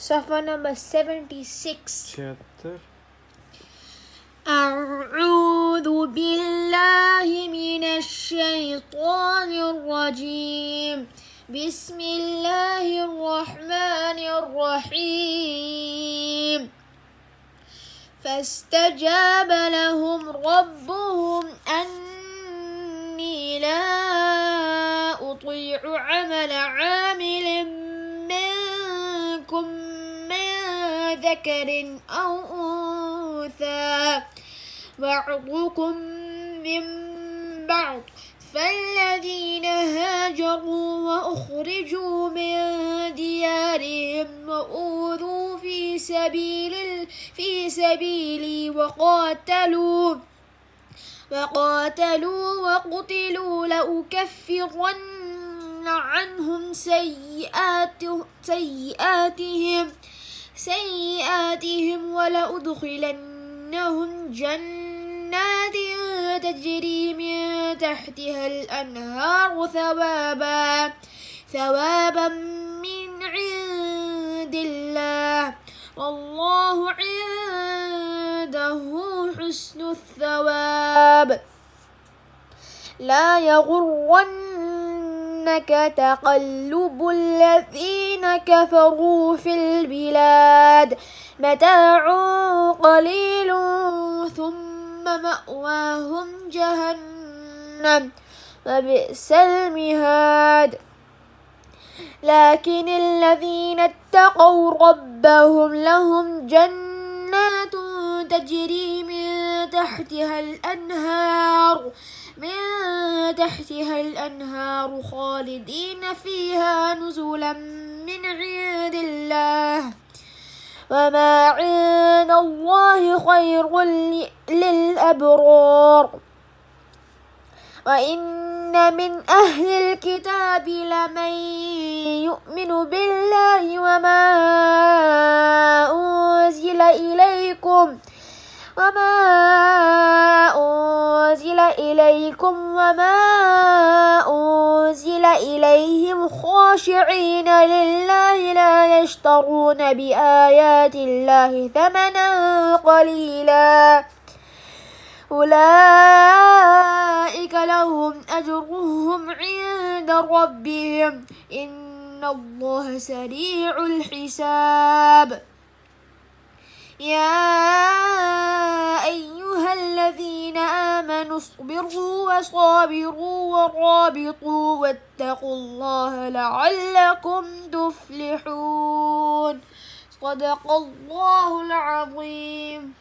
Safa number 76. 76. أعوذ بالله من الشيطان الرجيم. بسم الله الرحمن الرحيم. فاستجاب لهم ربهم أني لا أطيع عمل عامل منكم من ذكر أو أنثى بعضكم من بعض، فالذين هاجروا وأخرجوا من ديارهم وأوذوا في سبيلي وقتلوا لأكفرن عنهم سيئاتهم ولأدخلنهم جنات تجري من تحتها الأنهار ثوابا من عند الله، والله عنده حسن الثواب. لا يغرنك تقلب الذين كفروا في البلاد، متاع قليل ثم مأواهم جهنم وبئس المهاد. لكن الذين اتقوا ربهم لهم جنات تجري من تحتها الأنهار خالدين فيها نزلا من عند الله، وما عند الله خير للأبرار. وإن من أهل الكتاب لمن يؤمن بالله وما أنزل إليكم وما أنزل إليهم خاشعين لله لا يشترون بآيات الله ثمنا قليلا، أولئك لهم أجرهم عند ربهم إن الله سريع الحساب. يا أيها الذين آمنوا اصبروا وصابروا ورابطوا واتقوا الله لعلكم تفلحون. صدق الله العظيم.